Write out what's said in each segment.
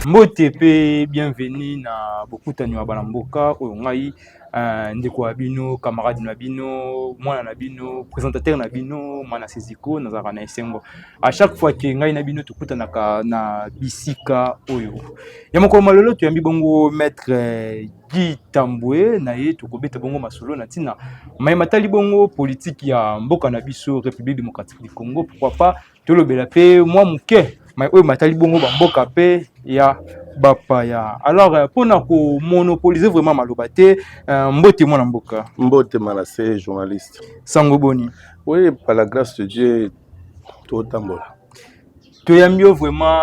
Mbote pe bienvenue na bokutani wa bana mboka oyo ngai ndeko wa bino camarade na bino mwana na bino présentateur na bino mana seziko nazaka na esengo à chaque fois que ngai na bino tukutanaka na bisika oyo ya mokolo malolo toyambi bongo maître Guy Tambwe na ye tokobeta bongo masolo na tina mayema tali bongo politique ya mboka na biso République démocratique du Congo, pourquoi pas tolobela pe mwa muke mais oyo matali bongo ba mboka pe ya bapaya. Alors pour ko monopoliser vraiment maloba te mbote mwana mboka mbote Malassé journaliste sango boni. Oui, par la grâce de Dieu tout tambola toyambio vraiment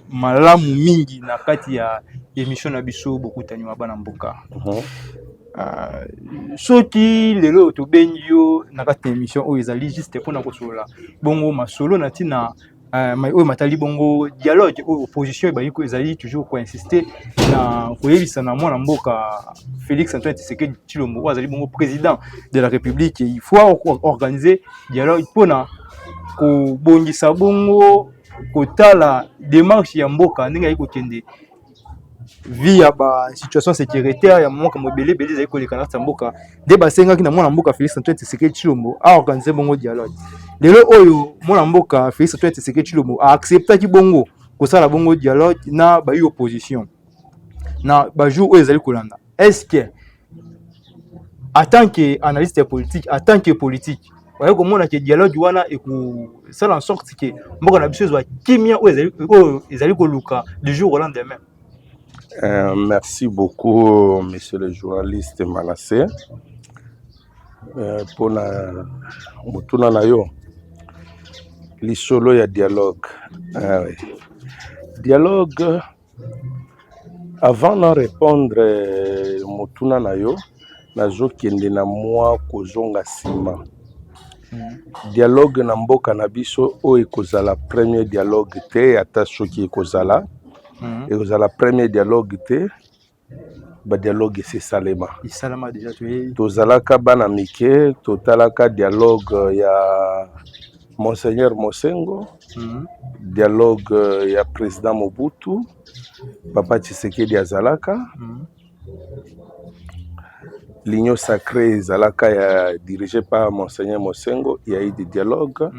malamu mingi na kati ya émission na biso bokutani wa bana mboka. Soki lelo to benjo na kati émission oyo ezali juste pour na kosola bongo masolo na tina mais oyo matali bongo dialogue oyo opposition bayiko ezali toujours ko insister na koyebisa na mwana mboka Félix Antoine Tshisekedi Tshilombo azali bongo président de la République, il faut organiser dialogue pona ko bongisa bongo kotala démarche ya mboka ndenge ayiko kende via ba situation sécuritaire ya mboka mobile belé za ko lekana ta mboka de basenga ki na mwana mboka Félix Antoine Tshisekedi Tshilombo a organiser bongo dialogue. Lelo oyo mwana mboka Félix Antoine Tshisekedi Tshilombo a accepté ki bongo kosala bongo dialogue na ba opposition na ba jour oyo ezali kolanda. Est-ce que en tant que analyste politique, en tant que politique voyez comment on a que dialogue wana et que ça en sorte que mboka na biso ezwa kimia oyo ezali ko luka du jour au lendemain. Merci beaucoup, monsieur le journaliste Malassé. Pour na mutuna na yo lisolo ya dialogue. Dialogue, avant de répondre mutuna na yo, nazo kende na moi kozonga sima. Dialogue na mboka na biso oyo ekozala premier dialogue te ata soki ekozala. Et vous avez la première dialogue te ba dialogue c'est salema. Salama déjà tu tozalaka bana mike totalaka dialogue ya Monseigneur Mosengo, dialogue ya président Mobutu, Papa Tshisekedi azalaka. L'Union sacrée zalaka dirigée par Monseigneur Mosengo, il y a eu des dialogues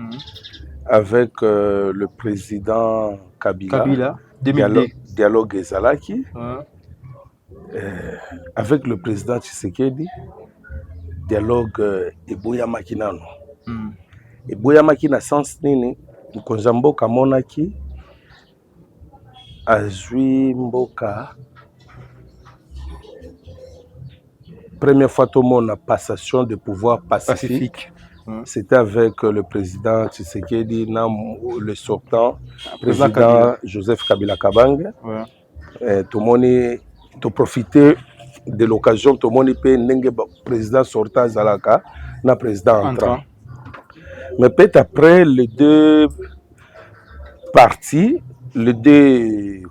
avec le président Kabila. Dialogue ezalaki avec le président Tshisekedi, dialogue eboyamaki nano. Eboyamaki na sens nini mokonzi mboka monaki azwi mboka première fois tout le monde a passation de pouvoir pacifique. C'était avec le président Tshisekedi, le sortant, président Joseph Kabila Kabange. Tout le monde a profité de l'occasion, tout le monde a le président sortant Zalaka, le président entrant. Mais peut-être après, les deux partis, les deux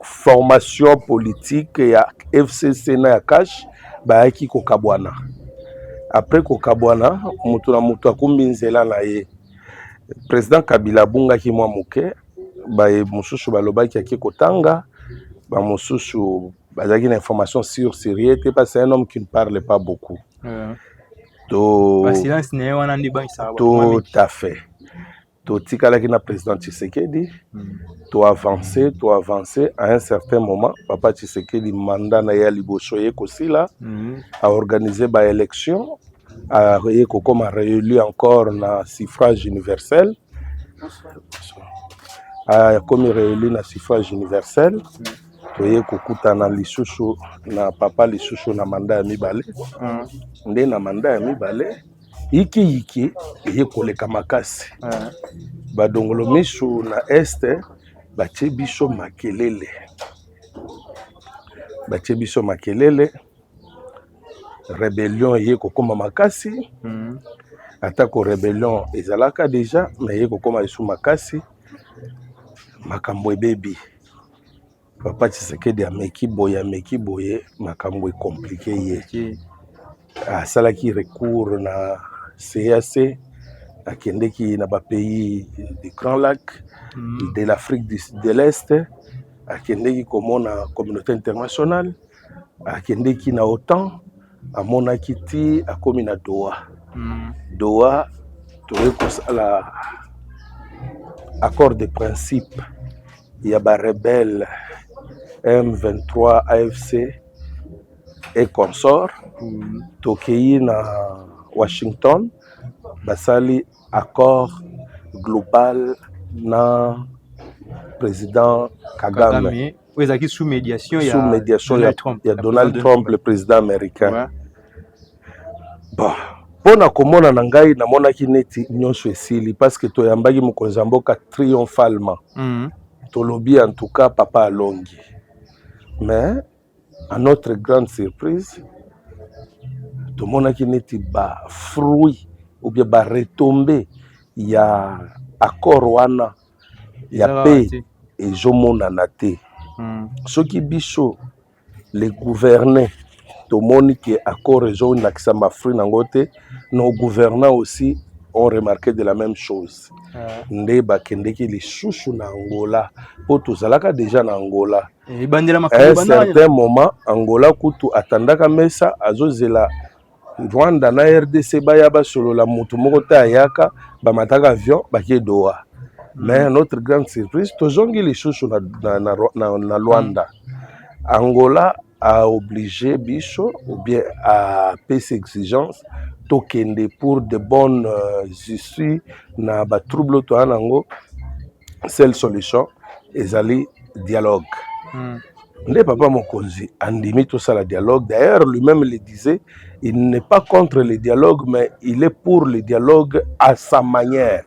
formations politiques, il y a FCC et Akash, il y a Kokabwana. Après Kokabwana, mutuna mutu akumbi nzela na ye. Président Kabila bunga ki mwa muke, ba mususu balobaki yaki kotanga, ba mususu bazaki na information sur Syrie, parce que c'est un homme qui ne parle pas beaucoup. Tout à fait. To tikalaki na président Tshisekedi, to avancer, à un certain moment, Papa Tshisekedi mandat na ya liboso ye kosila, a organisé ba élection, a réélu encore na suffrage universel, a comme réélu na suffrage universel, toye kokuta na lisusu na papa lisusu na mandat ya mibale, nde na mandat ya mibale, iki eye koleka makasi. Badongolo misu na este batie biso makelele. Batie biso makelele. Rébellion eye kokoma makasi. Atako rébellion ezalaka déjà, mais eye kokoma isu makasi. Makambo ebebi. Papa Tshisekedi ameki boye makambo compliqué ye. Asalaki recours na CAC, akendeki na ba pays du Grand Lac, de l'Afrique de l'Est, akendeki komona communauté internationale, akendeki na OTAN, amonaki ti akomi na Doha. Doha toye kosala accord de principe ya ba rebelle M23 AFC et consort. Tokei na Washington basali accord global na président Kagame. Sous médiation ya Donald Trump, le président américain. Bon, pona komona na ngai namonaki neti nyonso esili parce que toyambaki mokonzi ya mboka triomphalement. Tolobi en tout cas papa alongi. Mais à notre grande surprise, tomonaki neti ba fruit ou bien ba retombé ya accord wana ya paix et jomonana te. Soki biso les gouvernés tomoni ke accord ezo nakisa mafri nango te, nos gouvernants aussi ont remarqué de la même chose. Nde bakendeki lisusu na Angola po tozalaka déjà na Angola. À un certain moment Angola kutu atandaka mesa azozela Rwanda na RDC baya basolo la mutu moko ta yaka bamataka avion baki Doha. Mais notre grande surprise, tozongi lisusu na Luanda. Angola a obligé biso ou bien à payer ses exigences tokende pour de bonnes issues na ba trouble to anango. Seule solution ezali dialogue. Nde papa mokonzi andimi tout ça la dialogue. D'ailleurs lui-même le disait, il n'est pas contre le dialogue mais il est pour le dialogue à sa manière.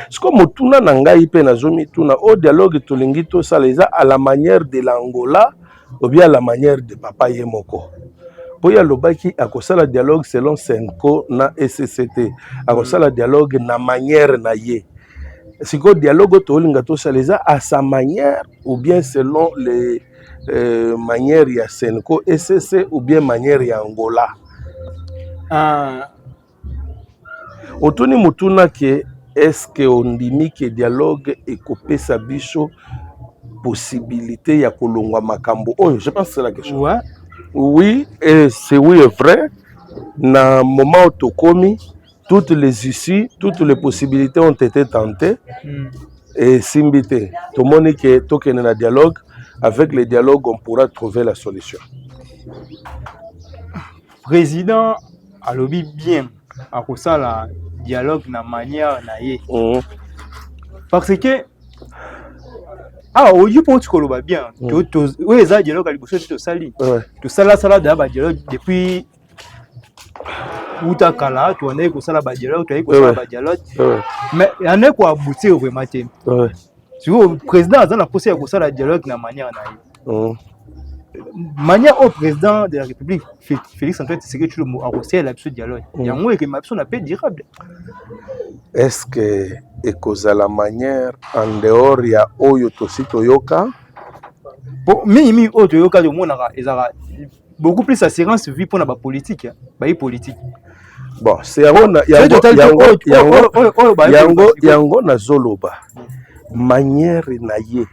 Ce que motuna nangai pe nazomi tuna au dialogue tolingi to ça les a à la manière de l'Angola ou bien à la manière de papa Yemoko. Boya lobaki akosala dialogue selon Senko na SCT. Akosala dialogue na manière na ye. Si ko dialogue tolinga to ça les a à sa manière ou bien selon les manières ya Senko SCC ou bien manière ya Angola. Otuni mutuna ke est-ce que on dit que dialogue et couper sa bicho possibilité ya kolongwa makambo? Oh, je pense que c'est la question. Ouais. Oui, et c'est oui et vrai. Na moment où tokomi, toutes les issues, toutes les possibilités ont été tentées. Et simbité, tout le monde qui est token na dialogue, avec le dialogue on pourra trouver la solution. Président a lobby bien à cause la dialogue na manière na ye. Parce que au pour tu bien oui ça dialogue à liboso to sali to sala da ba dialogue depuis utakala to on est ko sala ba dialogue to ko sala ba dialogue mais il y en a quoi aboutir vraiment te si le président a la possibilité ko sala dialogue na manière na ye manière au président de la République Félix Antoine Tshisekedi Tshilombo a conseillé la dialogue yango que ma personne a paix durable. Est-ce que ekozala manière en dehors ya oyo tosi toyoka? Bon, minimi oyo toyoka de monaka ezaka beaucoup plus assurance vie pour na ba politique ba politique. Bon, c'est yango na zoloba manière na ye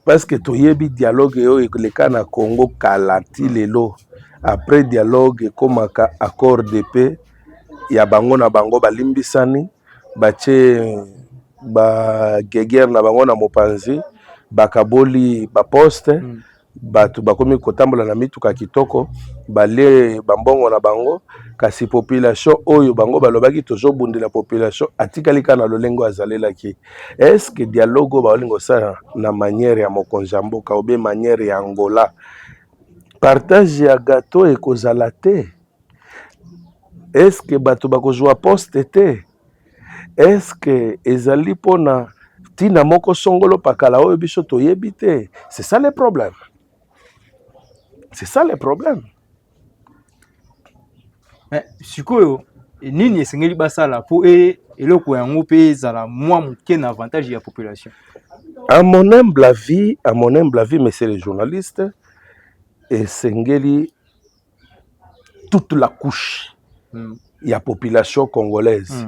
parce que toyebi dialogue yo ekoleka na Congo kalati lelo après dialogue komaka accord de paix ya bango na bango balimbisani bache ba guerre na bango na mopanzi bakaboli ba poste batu bakomi kotambola na mituka kitoko bale bambongo na bango kasi population oyo bango balobaki tozobundela population atikalika na lolengo azalelaki. Est-ce que dialogue baolingo ça na manière ya mokonzi mboka ou bien manière ya Angola partage ya gâteau ekozala te? Est-ce que bato bakozwa poste te? Est-ce que ezali pona tina moko songolo pakala oyo biso toyebi te? C'est ça le problème. C'est ça le problème. Mais sikoyo nini esengeli basala po eloko yango pe ezala mwa moke na avantage ya population? À mon humble avis, monsieur le journaliste, esengeli toute la couche ya population congolaise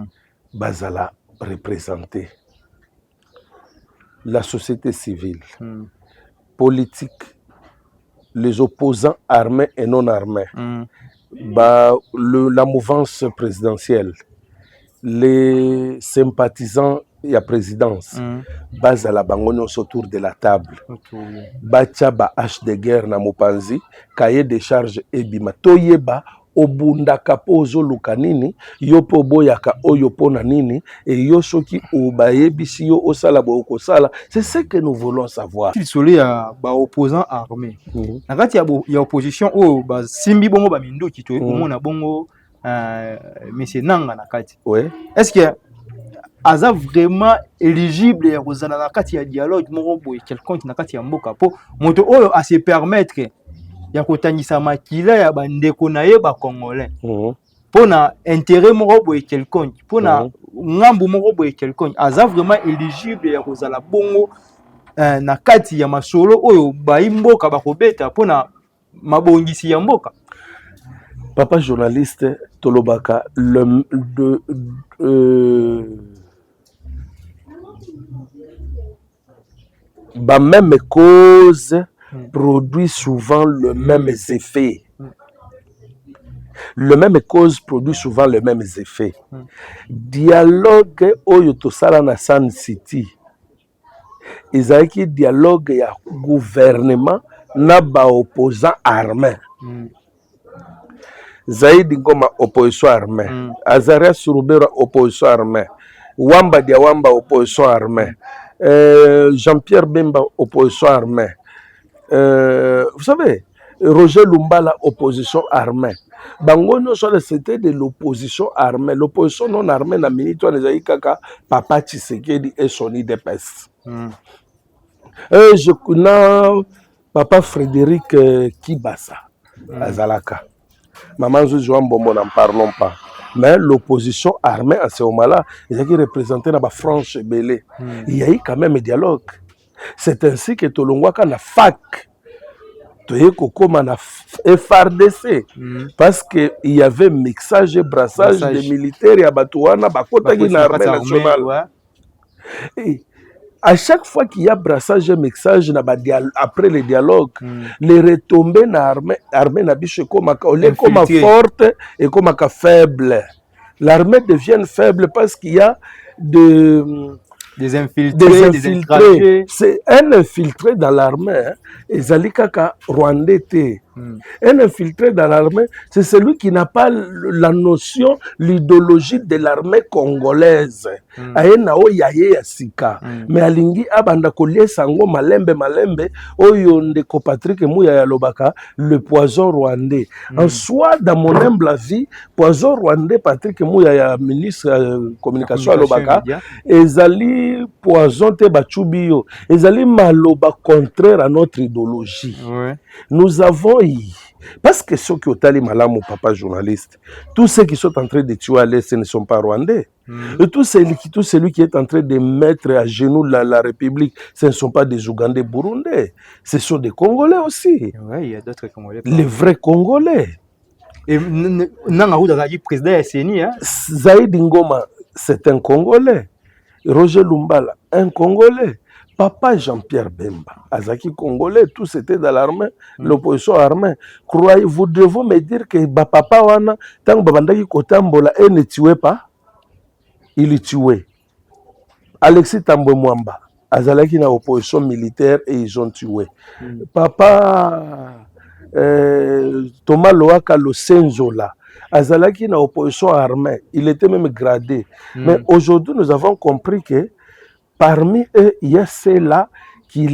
bazala représentée. La société civile, politiques, les opposants armés et non armés, la mouvance présidentielle, les sympathisants et la présidence, base à la bangogne autour de la table, bacha ba hache de guerre na mopanzi, cahier de charge ebima, toyeba obunda kapozo lukanini, yopo boyaka oyopo na nini, et yosoki obayebisi yo osala booko sala, c'est ce que nous voulons savoir. Il y a des opposants armés. Il y a opposition au simbi bongo ba mindo ki to omona bongo monsieur Nanga nakati. Ouais. Est-ce que aza vraiment éligible ya kozana nakati ya dialogue moko boye quelqu'un nakati ya mboka po moto oyo a se permettre ya kotangisa makila ya bandeko na ye ba congolais. Pona intérêt moko boye quelqu'un pona ngambu moko boye quelqu'un aza vraiment éligible ya kozala bongo na kati ya masolo oyo baimboka bakobeta pona mabongisi ya mboka. Papa journaliste tolobaka ba même cause produit souvent le même effet. Le même cause produit souvent le même effet. Dialogue oyo tosala na Sun City. Ezaki dialogue ya gouvernement na ba opposant armé. Zaidi Ngoma opposition armée, Azaria Surubera opposition armée, Wamba Diawamba opposition armée, Jean-Pierre Bemba opposition armée, vous savez, Roger Lumbala opposition armée. Bangono c'était de l'opposition armée. L'opposition non armée na minito les kaka Papa Tshisekedi et Soni Depes. Je connais Papa Frédéric Kibasa Azalaka. Maman Zouzoua Mbombo n'en parlons pas. Mais l'opposition armée à ce moment-là, il y a qui représentait la France Belé. Il y a eu quand même un dialogue. C'est ainsi que Tolongwaka na fac, comme na FRDC, parce qu'il y avait mixage et brassage des militaires et abatouana, bakota qui na armée nationale. Et à chaque fois qu'il y a brassage et mixage, après le dialogue, les retombées na armée na biche comme forte et comme faible. L'armée devient faible parce qu'il y a des infiltrés, des étrangers. C'est un infiltré dans l'armée. Et Zalikaka Rwandais. Un infiltré dans l'armée, c'est celui qui n'a pas la notion, l'idéologie de l'armée congolaise. Ayenao yaye ya sika. Mais alingi abanda kolie sango malembe oyonde ko Patrick Mouya ya lobaka le poison rwandais. En soi, dans mon humble avis, poison rwandais Patrick Mouya ya ministre communication ya lobaka ezali poison te bachubio. Ezali maloba contraire à notre idéologie. Nous avons parce que ceux qui ont allé malamu, papa journaliste, tous ceux qui sont en train de tuer à l'Est, ce ne sont pas rwandais. Et tout celui qui est en train de mettre à genoux la République, ce ne sont pas des Ougandais burundais. Ce sont des Congolais aussi. Oui, il y a d'autres Congolais. Les vrais Congolais. Et Nangaouda dit président SNI. Zaidi Ngoma, c'est un Congolais. Roger Lumbala, un Congolais. Papa Jean-Pierre Bemba, Azaki Congolais, tous étaient dans l'armée, l'opposition armée. Vous devez me dire que papa wana, tant que Babandaki Kotambola, il ne tuait pas, il est tué. Alexis Tambwe Mwamba, Azalaki na opposition militaire et ils ont tué. Papa Thomas Loaka Losenzola, Azalaki na opposition armée, il était même gradé. Mais aujourd'hui, nous avons compris que parmi eux, il y a ceux-là qui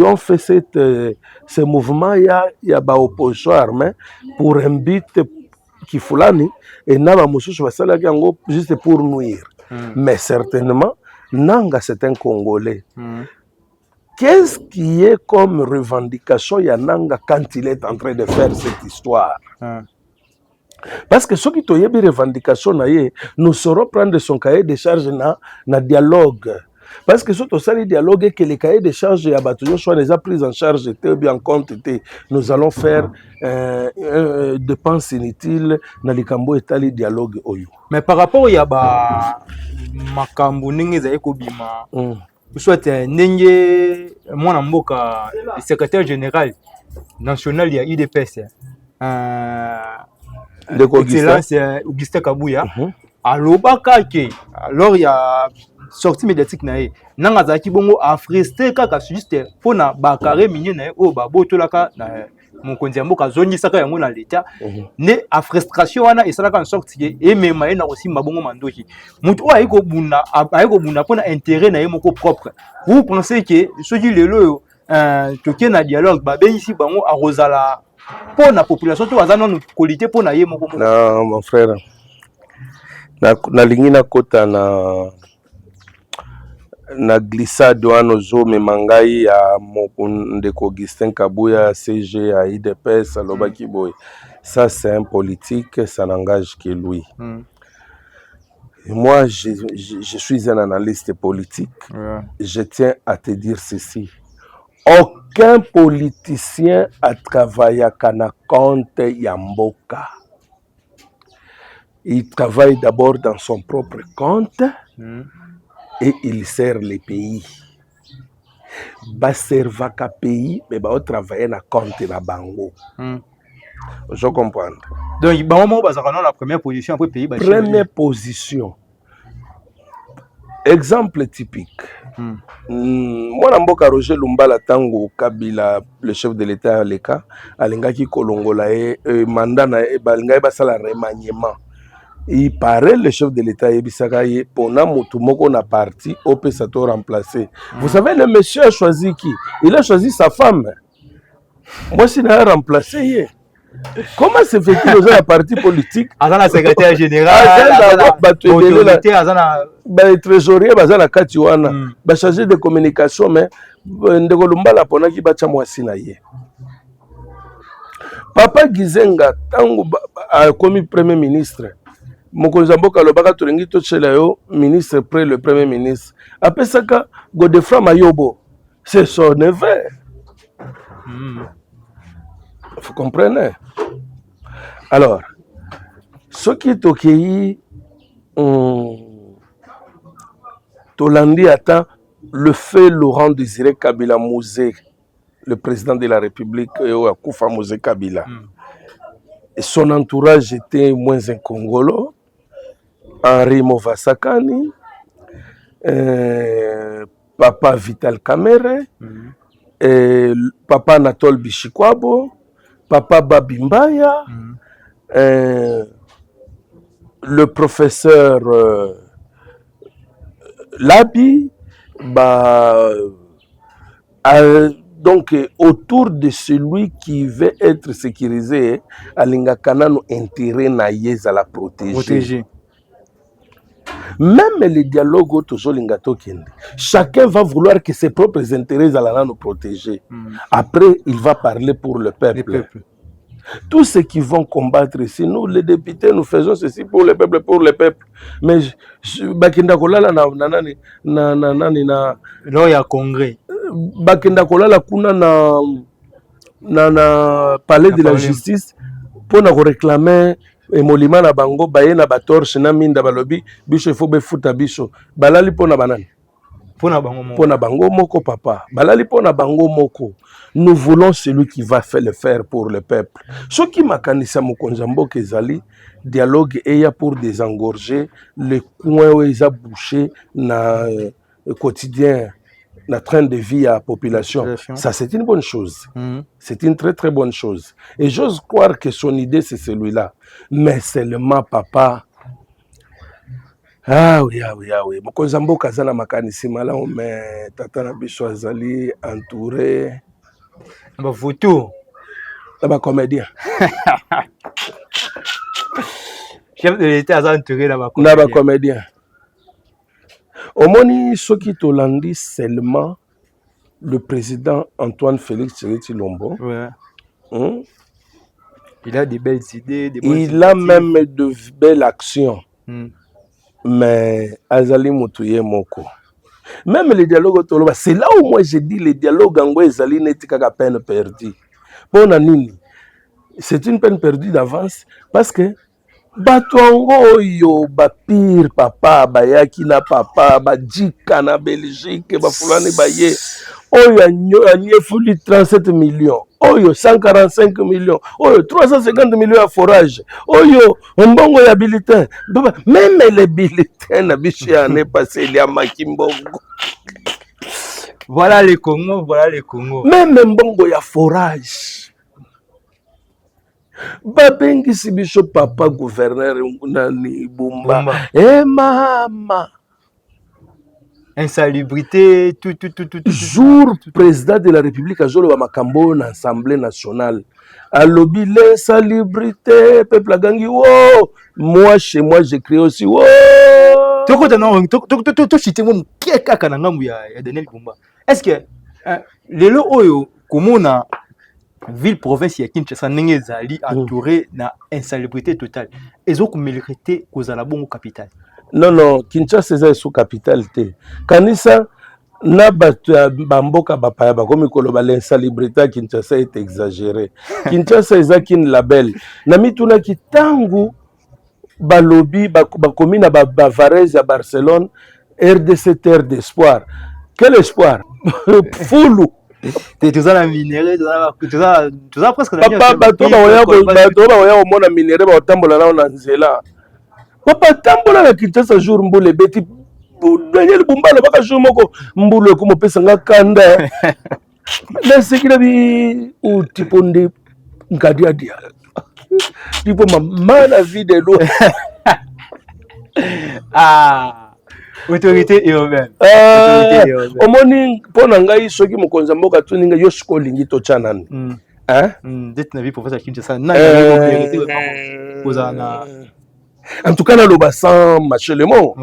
ont fait ce mouvement, il y a ba opposition armée pour un but qui fulani et naba mususu basala yango juste pour nuire. Mais certainement, Nanga c'est un Congolais. Qu'est-ce qui est comme revendication ya Nanga quand il est en train de faire cette histoire? Parce que ceux qui ont une revendication, nous saurons prendre son cahier de charge na dialogue. Parce que ce dialogue que les cahiers de charge et abattus soient déjà pris en charge et bien en compte, nous allons faire dépenses inutiles dans les cambo et les dialogues. Mais par rapport à Makambo Ningezeko Bima, soit ndenge mwana mboka secrétaire général national ya IDPS excellence Augustin Kabuya alobaka ke alors ya sortie médiatique na ye nanga azalaki bongo afrusté kaka juste mpona bakare minye na ye oyo babotolaka na mokonzi ya mboka azongisaka yango na leta ne afrustration wana esalaka en sorte ke emema ye na kosimba bongo mandoki moto oyo ayi kobunda mpona intérêt na ye moko propre. Vous pensez ke soki lelo oyo toke na dialogue babengisi bango akozala mpona population to aza nano qualité mpona ye moko? Non mon frère, nalingi nakota na glissade wana ozomema ngai ya ndeko Augustin Kabuya CG à IDPS alobaki boye. Ça c'est un politique, ça n'engage que lui. Et moi je suis un analyste politique. Je tiens à te dire ceci: aucun politicien a travaillé à compte Yamboka. Il travaille d'abord dans son propre compte et il sert les pays. Ba servaka pays, mais ba travailler na compte na bango. Je comprends. Donc, bango bazaka na la première position après pays. Première position. Exemple typique. Mwana mboka Roger Lumbala tango Kabila, le chef de l'État aleka, alingaki kolongola mandat na balinga basala remaniement. Il paraît le chef de l'État ebisaka ye pona mutu moko na parti opesa to remplacer. Vous savez le monsieur a choisi qui? Il a choisi sa femme. Moi si na remplacer ye. Comment se fait-il dans un parti politique? Azana secrétaire général, azana trésorier, azana kati wana, ba chargé de communication mais ndeko Lumbala pona ki bacha mwasi na ye. Papa Gizenga tango a commis premier ministre. Mokonzi mboka lobaka tolingi to chela yo ministre près le premier ministre. Apesaka Godefroid Mayobo. C'est son neveu. Vous comprenez? Alors, ce qui est ok, Tolandi attend le fait Laurent Désiré Kabila Mouzé, le président de la République, Koufa Mouzé Kabila. Et son entourage était moins un Congolo, Henri Movasakani, Papa Vital Kamere, Papa Anatole Bishikwabo, Papa Babimbaya, le professeur Labi, donc autour de celui qui veut être sécurisé, alinga kanano intérêt na yez à la protéger. Même les dialogues chacun va vouloir que ses propres intérêts allaient nous protéger. Après, il va parler pour le peuple. Tous ceux qui vont combattre ici, nous les députés, nous faisons ceci pour le peuple, pour le peuple. Mais Bakinda Kolala na congrès. Bakinda Kolala kuna na palais de la justice pour nous réclamer emolima na bango baye na batorche na minda balobi biso il faut befuta biso balali pona banani pona bango moko papa balali pona bango moko. Nous voulons celui qui va le faire pour le peuple. Ce qui makanisa mokonzi mboka ezali dialogue eya pour désengorger le coin où ils a bouché na quotidien la train de vie à la population. Ça, c'est une bonne chose. C'est une très, très bonne chose. Et j'ose croire que son idée, c'est celui-là. Mais seulement, papa... Ah oui, ah oui, ah oui. Mokonzambo Kazana Makanisi Mala, mais Tata Nabiso Azali entouré... Bah, photo. Bah, comédien. Chef de l'État a entouré là-bas. Comédien. Omoni Soki Tolandi seulement le président Antoine Félix Tshisekedi Tshilombo. Ouais. Il a des belles idées. Il a même de belles actions. Mais Azali Moutouye Moko. Même les dialogues, c'est là où moi j'ai dit les dialogues en Azali n'était qu'à peine perdu. C'est une peine perdue d'avance parce que bato yango oyo bapire papa bayaki na papa bajika na Belgique bafulani baye oyo anyefuli 37 millions oyo 145 millions oyo 350 millions ya forage oyo mbongo ya bulletin même les bulletins na biso ya année passée il y a makimbongo. Voilà les Congo, voilà les Congo. Même mbongo ya forage babengisi biso papa gouverneur nani Bumba. Mama insalubrité tout. Jour président de la République azoloba makambo na Assemblée nationale alobi l'insalubrité peuple agangi wo moi chez moi j'écris aussi wo to chité mon kaka na ngambu ya Daniel Bumba. Est-ce que lelo oyo komona ville province ya Kinshasa ndenge zali entouré na insalubrité totale ezoku mériter kozala bongo capitale? Non, Kinshasa eza sous capitale te. Kanisa na bato ya bamboka bapaya bakomi koloba l'insalubrité à Kinshasa est exagéré. Kinshasa eza kin label. Na mituna kitangu balobi bakomi na Bavarese à Barcelone RDC terre d'espoir. Quel espoir? Fulu. Tout ça la minéraux, tout ça presque papa bato ba oya omona minéraux ba otambola na nzela. Papa tambola na Kinshasa jour mbule beti Daniel Bumba le baka jour moko mbulu ko mopesa nga kanda na sekira bi o tipo nde ngadia dia tipo mama na vie de l'eau. Autorité urbaine. Omoni pona ngai soki mokonza mboka tuninga yo skolingi to chanani D'être na vie professeur Kinshasa na en tout cas na loba sans machelemo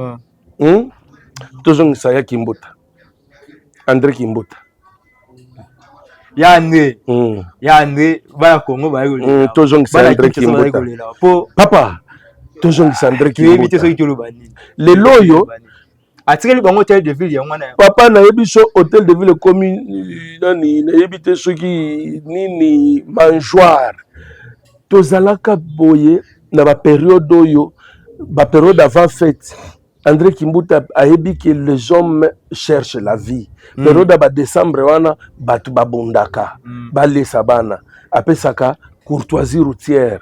tozongisa ya Kimbuta André Kimbuta ya André ba Congo ba yo tozongisa André Kimbuta papa tozongisa André Kimbuta le loyo atikeli bango hôtel de ville ya ngwana papa na yebiso hôtel de ville commune nani na yebite soki nini mangeoire tozalaka boye na ba période oyo ba période avant fête André Kimbuta a yebi que les hommes cherchent la vie période ba décembre wana batu babundaka balesa bana apesaka courtoisie routière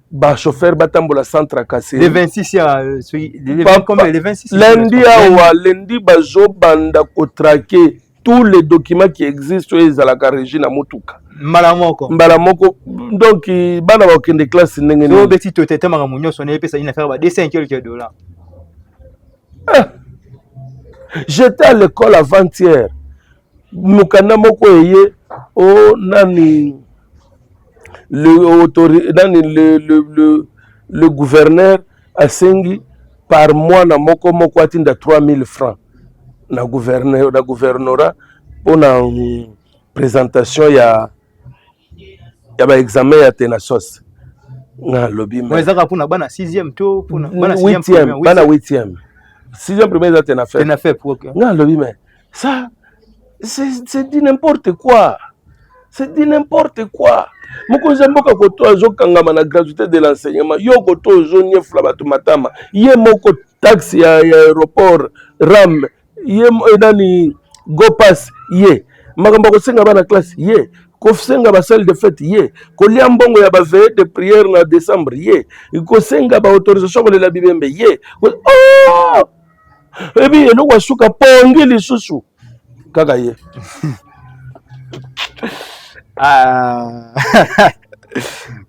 ba chauffeur batambola centre cassé les 26 ya les 26 lundi bazo banda ko traquer tous les documents qui existent ezalaka régime na mutuka mbala moko donc bana ba okende classe ndenge ni beti to tete manga munyo sonné pesa ina faire ba $5 j'étais à l'école avant-hier mukana moko eye o nani le gouverneur asengi par mois na moko atinda 3000 francs na gouvernorat pour na présentation ya ba examen ya tenasos na lobby mais ça pour na bana 6e to pour na bana 8e bana 8e 6e premier ça tena fait pour na lobby mais ça c'est dit n'importe quoi. C'est dit n'importe quoi. Mokonza mboka koto azokangama na gratuité de l'enseignement. Yo koto ozonye fla batu matama. Ye moko taxe ya aéroport RAM. Ye nani go pass ye. Makambo kosenga bana classe ye. Kosenga ba salle de fête ye. Kolia mbongo ya ba veille de prière na décembre ye. Kosenga ba autorisation de la bibembe ye. Oh! Ebi eloko asuka pongi lisusu. Kaka ye.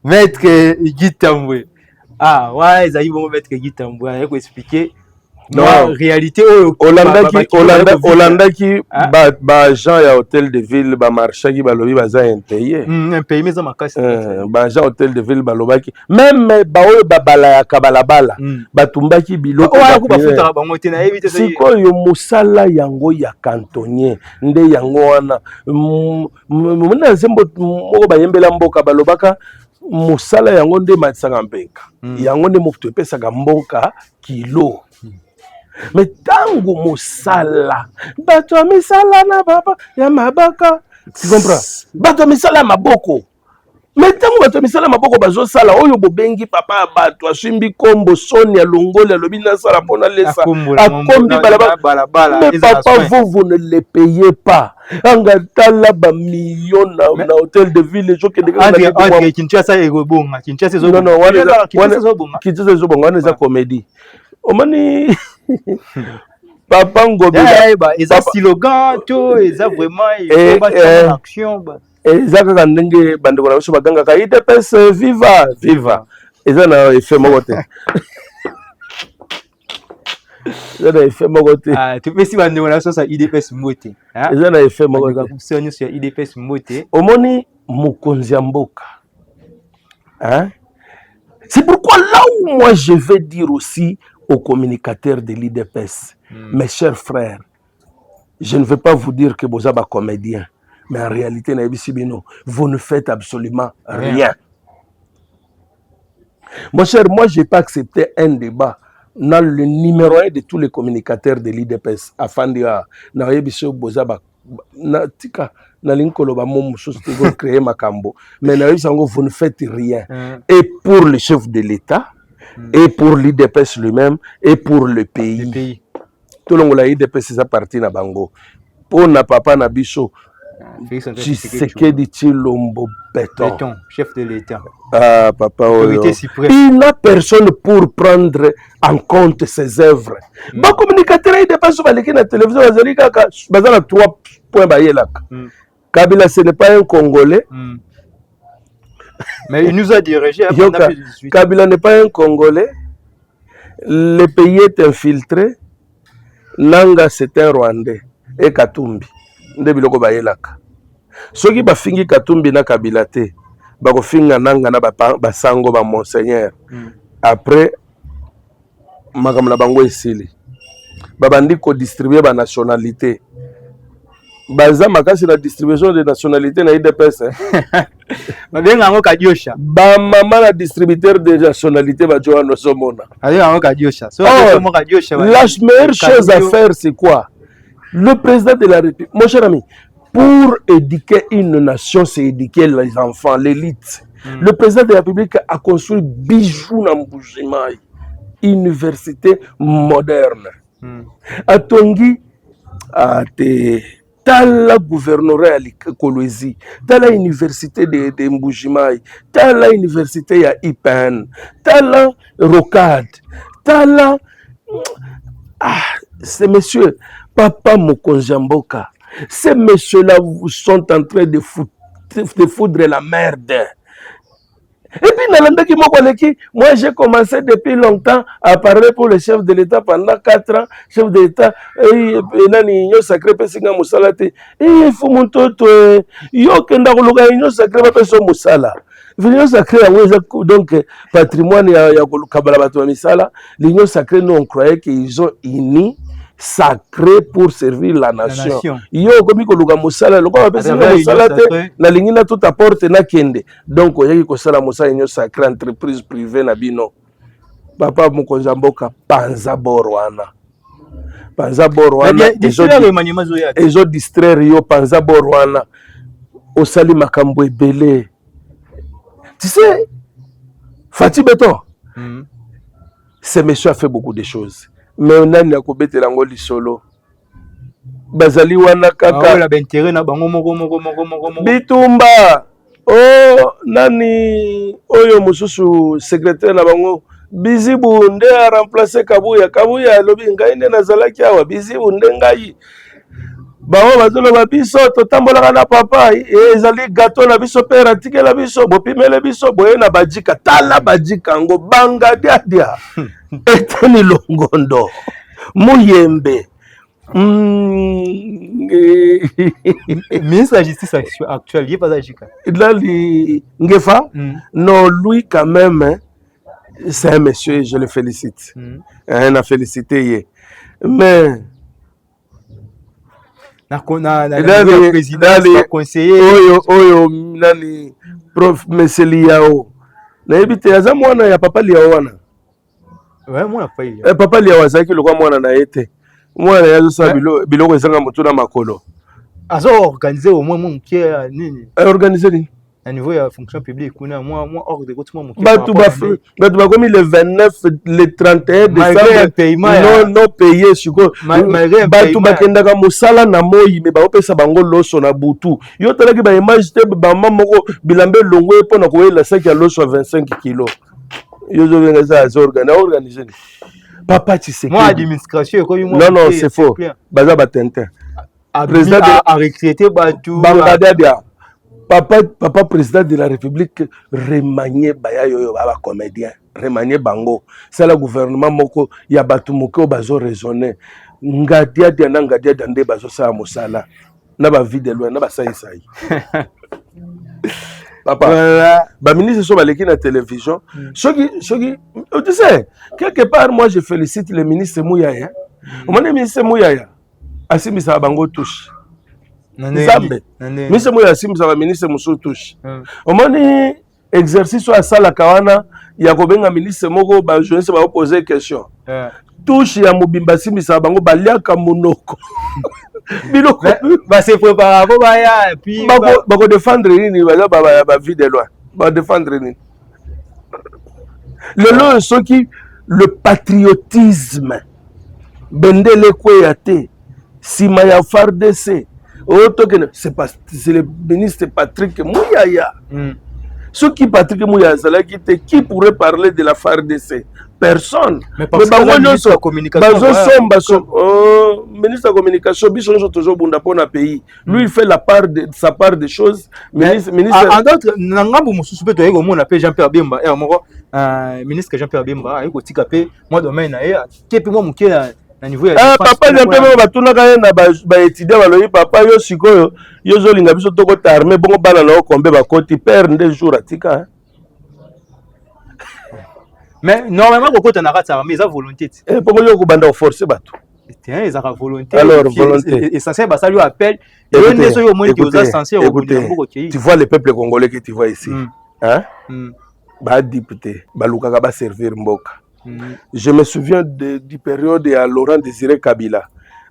Maître Guy Tambwe. Ouais, ça y est, bon, Maître Guy Tambwe, il faut expliquer. Non, réalité, Hollandaki, ba Jean ya hôtel de ville, ba marché qui ba lobi ba za impayé. Impayé, mais ça m'a cassé. Ba Jean hôtel de ville ba lobaki. Même ba oyo ba bala ya kabalabala, ba tumbaki biloko. Ba futa ba ngote na éviter ça. Siko yo musala yango ya cantonnier, nde yango wana. Mona zembo moko ba yembela mboka ba lobaka musala yango nde matsaka mpenka. Yango nde mokto epesaka mboka kilo. Mais tango mosala bato misala na baba ya mabaka tu comprends bato misala maboko mais tango bato misala maboko bazo sala oyo bobengi papa bato asimbi kombo soni ya longoli alobi na sala pona lesa akombi balabala mais papa vous ne les payez pas anga tala ba millions na hôtel de ville jo ke de Kinshasa ezobonga Kinshasa ezobonga wana eza comédie omani papa ngobe eza slogan to eza vraiment ba action eza kaka ndenge bandeko na biso bagangaka IDPS viva viva eza na effet moko te eza na effet moko te tupesi bandeko na biso sa IDPS mbote eza na effet moko te kusa nyuso ya IDPS mbote omoni mokonzi ya mboka c'est pourquoi là où moi je vais dire aussi aux communicateurs de l'IDPS mes chers frères je ne veux pas vous dire que vous êtes un comédien. Mais en réalité, vous ne faites absolument rien. Mon cher, moi, je n'ai pas accepté un débat dans le numéro 1 de tous les communicateurs de l'IDPS. Afin de mais vous ne faites rien. Et pour le chef de l'État, et pour l'IDPS lui-même, et pour le pays. Tout le monde a l'IDPS, c'est parti na bango. Pour na papa na biso. Tshisekedi Tshilombo Béton, chef de l'État. Ah, papa, il n'a personne pour prendre en compte ses œuvres. Bon, communicateur, il dépasse sur la télévision, il y a 3 points. Kabila, ce n'est pas un Congolais. Mais il nous a dirigé. Kabila n'est pas un Congolais. Le pays est infiltré. Nanga, c'est un Rwandais. Et Katumbi. Nde biloko bayelaka soki bafingi Katumbi na Kabila te bakofinga nanga na basango ba monseigneur après makambo na bango esili babandi ko distribuer ba nationalité baza makasi la distribution de nationalité na IDPS babenga ngo kadiosha ba mama na distributeur de nationalité ba Joano Somona ngo kadiosha so kadiosha la meilleure chose à faire c'est quoi? Le président de la République, mon cher ami, pour éduquer une nation, c'est éduquer les enfants, l'élite. Le président de la République a construit bijoux dans Mbujimaï, université moderne. À Tongi, à la gouvernorat à Kolwezi, la université de Mbujimaï, la université à Ipen, la Rocade, la... Ah, ces messieurs, Papa Mokonzi Mboka, ces messieurs-là sont en train de foudre la merde. Et puis, moi j'ai commencé depuis longtemps à parler pour le chef de l'État pendant 4 ans. Chef de l'État, il sacré Pessinga Moussalate. Il faut mon toto, yo kenda kuluga il sacré Pesso Moussala. L'union sacrée, donc patrimoine, il y a Kabalabato Misala. L'union sacrée, nous on croyait qu'ils ont unis. Sacré pour servir la nation. Yo komi ko luga musala loko ba pesi musala te na lingina tout apporte na kende. Donc oyaki ko sala musala nyo sacré entreprise privée na bino. Papa Mokonzi Mboka panza borwana. Panza borwana ezo distraire yo panza borwana. Osali makambo ebele. Tu sais Fati Béton. Ce monsieur a fait beaucoup de choses. Mais nani akobetela ngo lisolo bazali wana kaka la bentéré na bango moko bitumba oh nani oyo mususu secrétaire na bango Bizibu nde a remplacer Kabuya lobi ngai nde nazalaki awa Bizibu nde ngai bawo bazolo ba biso totambolaka na papa ezali gâteau na biso pe ratikela biso bopimele biso boye na bajika tala bajika ngo banga dia Eteni Longondo Muyembe ministre de la justice actuelle, il est pas Ajika. Ngefa, non, lui quand même, c'est un monsieur, je le félicite. On a félicité. Mais le président, le conseiller, prof monsieur Liao. Naibite aza mwana ya papa Liao wana. Ouais, moi pas il. Papa Liao azaki lokwa mwana na ete. Mwana yazo sa biloko ezanga mutuna makolo. Azo organiser au moins mon qui nini. Organiser nini? à niveau de la fonction publique, moi, hors de côté, moi, comme le 29, le 31 décembre, non payé, malgré un paiement. Mosala na moi, mais opesa bango loso na butu. Yo tala ki ba image te ba mama ko bilambe longwe po na ko la sac ya loso 25 kg. Yo zo venga za organiser. Papa Tshisekedi. Moi administration ko non non, c'est faux. Baza batentin. Président a recruté Batou. Bangadadia. Papa président de la République remanié baya yoyo baba comédien remanié bango c'est le gouvernement moko ya batu moko bazo raisonner ngadia nde bazo sa mosala na ba vie de loin na ba sai papa voilà. Ba ministre so baleki na télévision soki tu sais quelque part moi je félicite le ministre Mouyaya au moins le ministre Mouyaya asimisa bango touche Nzambe ministre Moya simza ba ministre musu touche omoni exercice à sala kawana ya kobenga ministre moko ba journaliste ba poser question touche ya mobimba simisa bango baliaka monoko biloko ba se prépare ko ba ya puis ba ko défendre ni ba vie de loin ba défendre ni le soki le patriotisme bendele kweyate sima ya FARDC c'est le ministre Patrick Mouyaya. Ce qui Patrick Mouyaya, qui pourrait parler de la FARDC? Personne. Mais parce que le ministre de la communication, ministre de la communication, il toujours bon dans le pays. Lui, il fait sa part des choses. Ministre. En d'autres, on appelle Jean-Pierre Bemba. Ministre Jean-Pierre Bemba, il y a moi domaine, papa Jean-Pierre batunaka na ba étudiant baloyi papa yo sikoyo yo zolinga biso toko armée bongo bana na okombe bakoti père nde jour atika. Mais normalement kokota na kata armée ça volonté. Pourquoi yo ko banda forcer bato? Tiens, ils ont volonté. Alors volonté. Essentiel bah ça lui appelle. Tu vois le peuple congolais que tu vois ici. Hein? Ba député, ba lukaka ba servir mboka. Je me souviens du période à Laurent Désiré Kabila.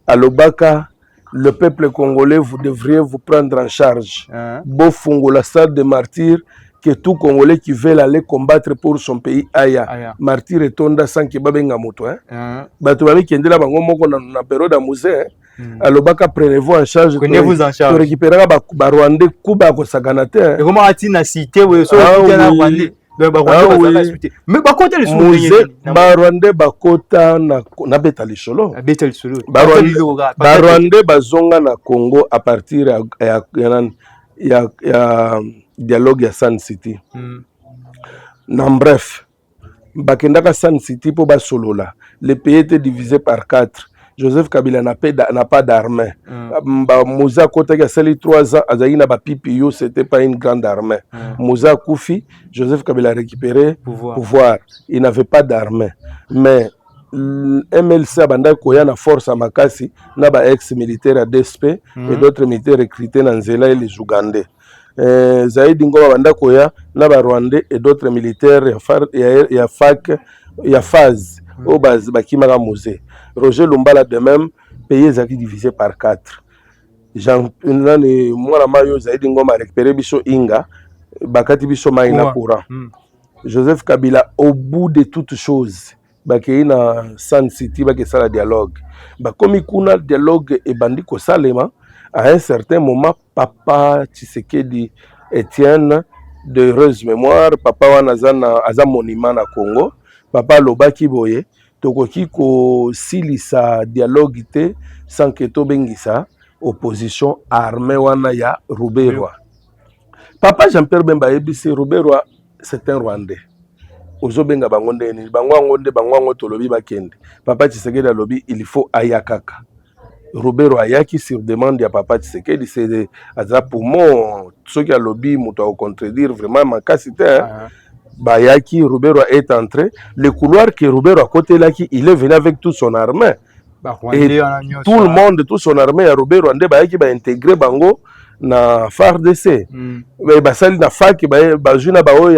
À l'Obaka, le peuple congolais, vous devriez vous prendre en charge. Bofongo, la salle de martyrs, que tout Congolais qui veut aller combattre pour son pays aya. Martyr et tonda sans que babenga moto. Batouami qui est là, na période à musée. À l'Obaka, prenez-vous en charge. Prenez-vous en charge. Pour récupérer ba Rwandais, Kuba, Kosaganate. Et comment a-t-il na cité, oui, mais bakota le Rwandais bakota na beta lisolo Rwandais bazonga na Congo à partir ya dialogue ya Sun City. Bref, bakendaka Sun City po basolola. Le pays était divisé par 4. Joseph Kabila n'a pas d'armée. Moussa Kota qui a sali 3 ans, Azaïna Bapipiyo, c'était pas une grande armée. Moussa Koufi, Joseph Kabila a récupéré pouvoir. Il n'avait pas d'armée. Mais MLC a banda koya na force à Makasi, na ba ex-militaire à DSP et d'autres militaires recrutés dans Nzela et les Ougandais. Zaïdi Ngo banda koya na ba Rwandais et d'autres militaires ya FAC, ya FAZ. Au bas bakimaka musée. Roger Lumbala de même, pays zaki divisé par 4. Jean nani mwana mayo Zaidi Ngoma récupéré biso Inga, bakati biso maina courant. Joseph Kabila au bout de toutes choses, bakei na Sun City bakesa la dialogue. Bakomi kuna dialogue et bandi ko salema à un certain moment papa Tshisekedi Etienne de heureuse mémoire, papa wana aza monument na Congo. Papa Lobaki Boye, tokoki ko silisa dialogue te sans que to bengisa opposition armée wana ya Ruberwa. Papa Jean-Pierre Bemba ebisi Ruberwa c'est un Rwandais. Ozo benga bango ndeni, bango tolobi bakende. Papa Tshisekedi alobi il faut ayakaka. Ruberwa ayaki sur demande ya papa Tshisekedi c'est aza pour moi ceux qui alobi muto au contredire vraiment makasi te. Bayaki, Roberto est entré. Le couloir que Roberto a côté là, il est venu avec toute son armée. Et tout le monde, toute son armée, Roberto Bayaki va intégrer Bango na FARDC. Mais basali na FAC, bajuna bao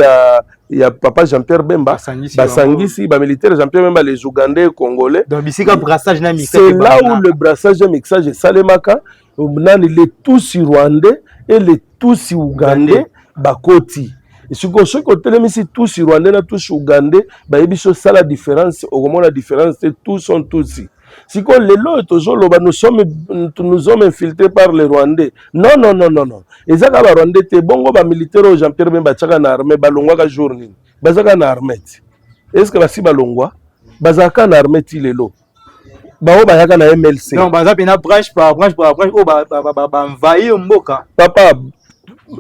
ya papa Jean-Pierre Bemba, basangisi, militaire Jean-Pierre Bemba, les Ougandais, Congolais. Donc brassage na mixage. C'est là où le brassage et mixage est Salemaka, les tous Rwandais et les tous Ougandais. bakoti siko soki otelemisi tous rwandais na tous ougandais bayebi so sala différence okomona différence te tous sont tous siko lelo tozoloba nous sommes infiltrés par les rwandais non ezaka ba rwandais te bongo ba militaire au Jean-Pierre Bemba tshaka na armée balongwaka jour nini bazaka na armée est-ce que basi balongwa bazaka na armée ti lelo bao bayaka na MLC non baza pena branche par branche o ba envahir mboka papa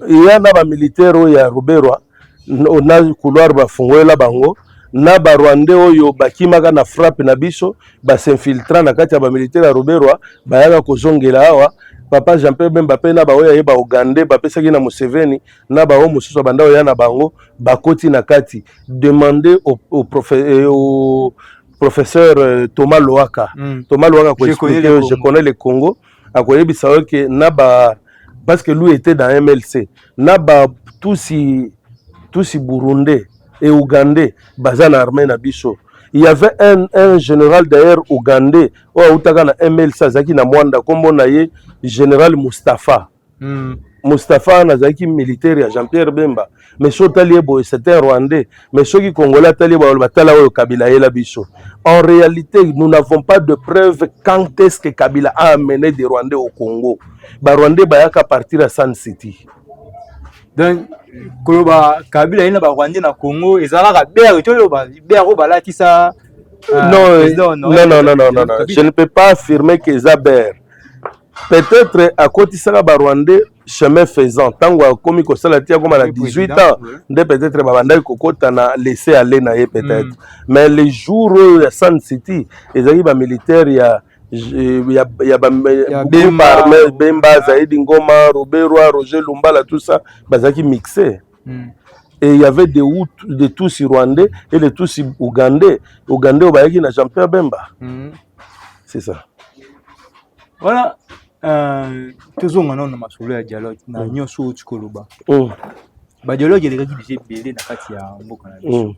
ya na ba militaire oyo ya Ruberwa na couloir bafungolela bango na ba rwandais oyo bakimaka na frappe na biso ba s'infiltra na kati ya ba militaire ya Ruberwa bayaka kozongela awa papa Jean-Pierre Bemba pe na ba oyo yeba Uganda bapesaki na Museveni na ba o mosusu banda oyo na bango bakoti na kati demander au professeur Thomas Loaka Thomas Loaka ko expliquer je connais le Congo a koyebisa que na ba parce que lui était dans MLC na ba tous burundais et ougandais baza na armée na biso. Il y avait un général d'ailleurs ougandais ou autaka na MLC azaki na mwanda kombo na ye général Mustafa Mustafa nazaki militaire ya Jean-Pierre Bemba mais so tali boy c'était un rwandais mais ceux qui congolais tali ba batala oyo Kabila yela biso. En réalité nous n'avons pas de preuves quand est-ce que Kabila a amené des rwandais au Congo. Ba rwandais bayaka partir à Sun City. Donc koloba Kabila ina ba rwandais na Congo ezalaka bere to ba bere ba latisa non, je ne peux pas affirmer que Zaber peut-être à côté ça ba rwandais chemin faisant tango komi ko sala tia comme à 18 ans de peut-être ba banda kokota na laisser aller na ye peut-être mais les jours à Sun City ezali ba militaire ya Bemba Zaidi Ngoma Ruberwa Roger Lumbala tout ça bazaki mixé et il y avait des Tutsi rwandais et les Tutsi ougandais obayaki na Jean-Pierre Bemba c'est ça voilà tozonga na masolo ya dialogue na nyonso tikoloba ba dialogue elekaki déjà belé na kati ya mboka na biso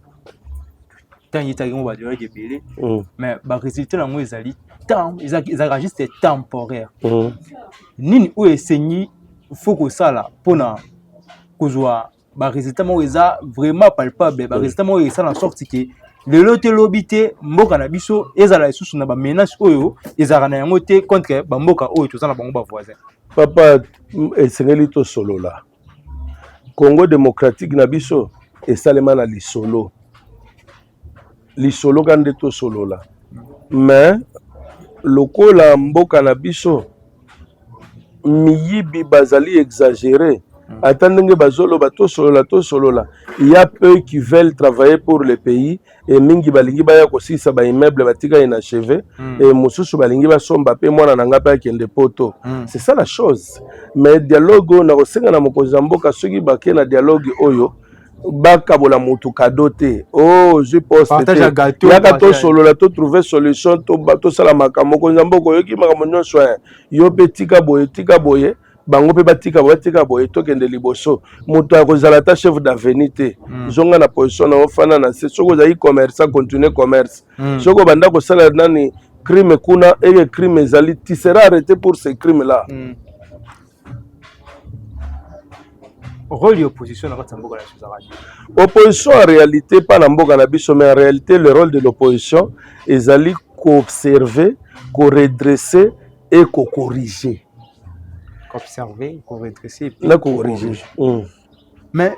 tant yitaki mo ba dialogue belé mais ba résultat na ngo ezali ezaka juste temporaire nini o esenyi faut que ça là pona kozwa ba résultat mo eza vraiment palpable ba résultat mo eza en sorte que lelo te lobité mboka na biso ezala lisusu na ba menace oyo ezaka na yango te contre ba mboka oyo tozana bango ba voisin papa esengeli to solo la Congo démocratique na biso esalema na lisolo kande to solo la mais lokola mboka na biso miyibi bazali exagéré attendez bazoloba to solola il y a peu qui veulent travailler pour le pays et mingi balingi baya kosisa ba immeuble batika inachevé et mosusu balingi basomba pe mwana nanga pa kende poto c'est ça la chose mais dialogue na kosenga na mokonzi mboka soki bake na dialogue oyo bakabola mutu kadote oh je poste yaka to solola to trouver solution to sala makambo konza mboko yoki makambo nyonso yo pe tika boye bango pe batika boye to kende liboso mutu akozala ta chef d'avenue te zonga na position na ofana na se soko za e-commerce continuer commerce soko banda ko sala nani crime kuna et crime ezali tu seras arrêté pour ces crimes là. Rôle d'opposition dans la mboka na opposition en réalité pas na mboka na biso mais en réalité le rôle de l'opposition ezali qu'observer, redresser et corriger. Observer, redresser et corriger. Mais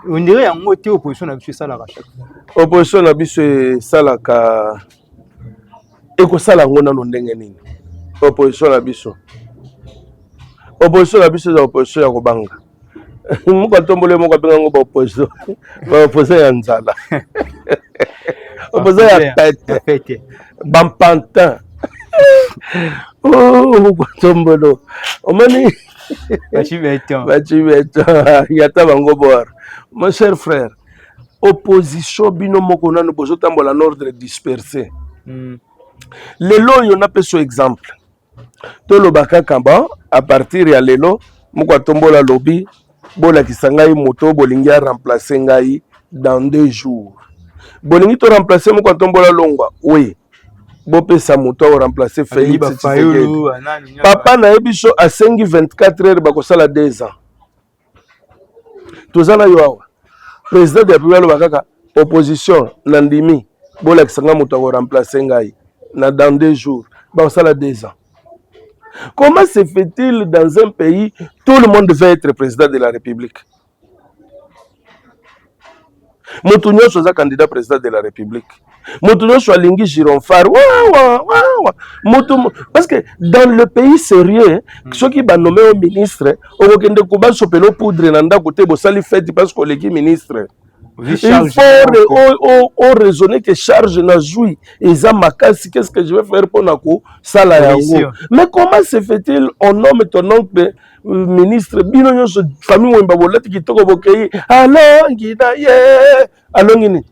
on dirait en mot opposition na biso ça la chaque fois. Opposition na biso ça la ka ekosala ngona no ndenge nini. Opposition na biso za opposition ya kobanga. Muka tombole muka benga ngo ba opposition ya nzala. Opposition ya pete. Bampantin. Oh, muka tombolo. Omani Bachibeto. Yata bango boar. Mon cher frère, opposition bino moko nanu bozo tambola n'ordre dispersé. Lelo yo na peso exemple. Tolo bakaka ba à partir ya lelo muka tombola lobby bola kisangai moto bolingi a remplacer ngai dans 2 jours. Bolingi to remplacer muka tombola longwa. Oui. Bopesa moto a remplacer Félix Tshisekedi. Papa na ebiso a 24 heures bakosala 2 ans. tozala yo awa président de la République alobaka opposition nandimi bolakisa nga moto akoremplace ngai na dans 2 jours bakosala 2 ans. Comment se fait-il dans un pays tout le monde veut être président de la République? Moto nyonso aza candidat président de la République. Moto nyonso alingi gironfar. Parce que dans le pays sérieux, ceux qui sont nommés au ministre, okende kuba sopelo poudre na ndako te bosali fête parce que les ministre. Il faut raisonner que charge na joui et ça makasi qu'est-ce que je vais faire pour nako sala yango. Mais comment se fait-il on nomme ton oncle ministre bino nyonso famille wemba bolati kitoko bokei alors ngina ye alors ngini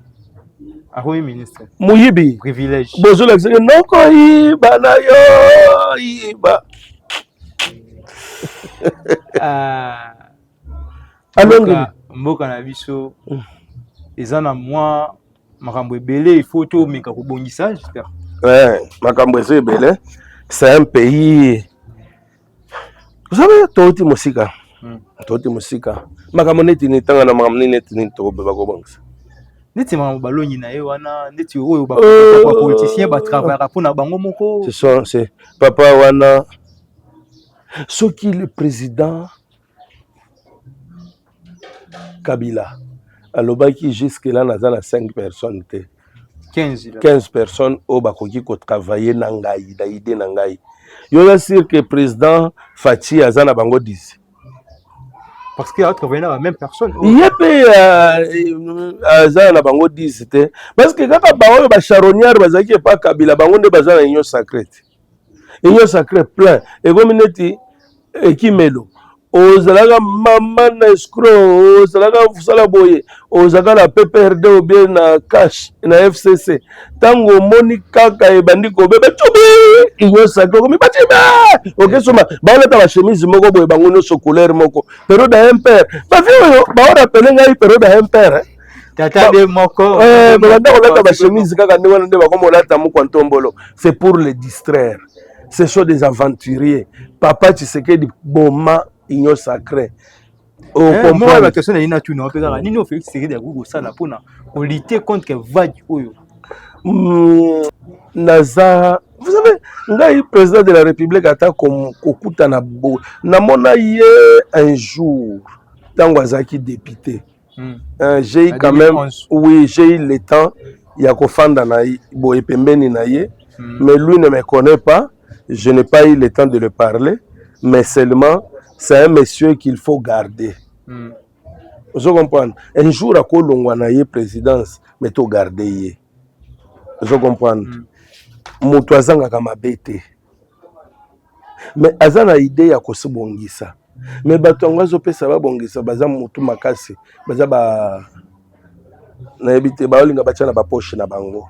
ahoyi ministre muyibi privilège bozo la que noko iba na yo iba alors ngini mboka na biso eza na mwa makambo ebele il faut to meka kobongisa j'espère. Makambo ebele c'est un pays. Vous savez, toti musika. Toti musika. Makambo neti ni tanga na makambo neti ni to beba ko bangisa. Neti makambo balonyi na ye wana neti oyo ba politicien ba travailler pour na bango moko. C'est papa wana soki le président Kabila alobaki jusque là naza na 5 personnes te 15 personnes au bakoki ko travailler na ngai da idée na ngai. Yo est sûr que président Fati azana bango 10 parce qu'il a travaillé la même personne. Yepe azana bango 10 te parce que kaka baoyo ba charognard bazaki pas Kabila bango nde bazana union sacrée. Union sacrée plein et comme neti ekimelo ozalaka mama na escroc ozalaka fusala boye ozalaka na PPRD ou bien na cash na FCC tango moni kaka ebandi kobeba tobi iyo sako komi batiba okesoma baoleta ba chemise moko boye bango nyonso couleur moko période ya impère ba vio ba rappeler ngai période ya impère tata de moko balanda kolata ba chemise kaka nde wana nde bakomolata moko ntombolo c'est pour les distraire. Ce sont des aventuriers. Papa Tshisekedi Boma Union sacrée. Moi la question est tu n'as pas ni nous fait série de Google ça là pour lutter contre vague oyo. Naza, vous savez, ngai président de la République ata comme kokuta na bo. Na mona ye un jour tango azaki député. J'ai quand même oui, j'ai eu le temps ya kofanda na boye pembeni na ye, mais lui ne me connaît pas. Je n'ai pas eu le temps de le parler, mais seulement c'est un monsieur qu'il faut garder. Vous comprenez? Un jour à Kolongwanaye présidence, mais tu garder. Vous comprenez? Moutouazanga kama bete. Mais azana idée ya kosibongisa. Mais batongwazo pesa ba bongisa baza mutu makasi, baza ba na ebite ba olinga bachana ba poche na bango.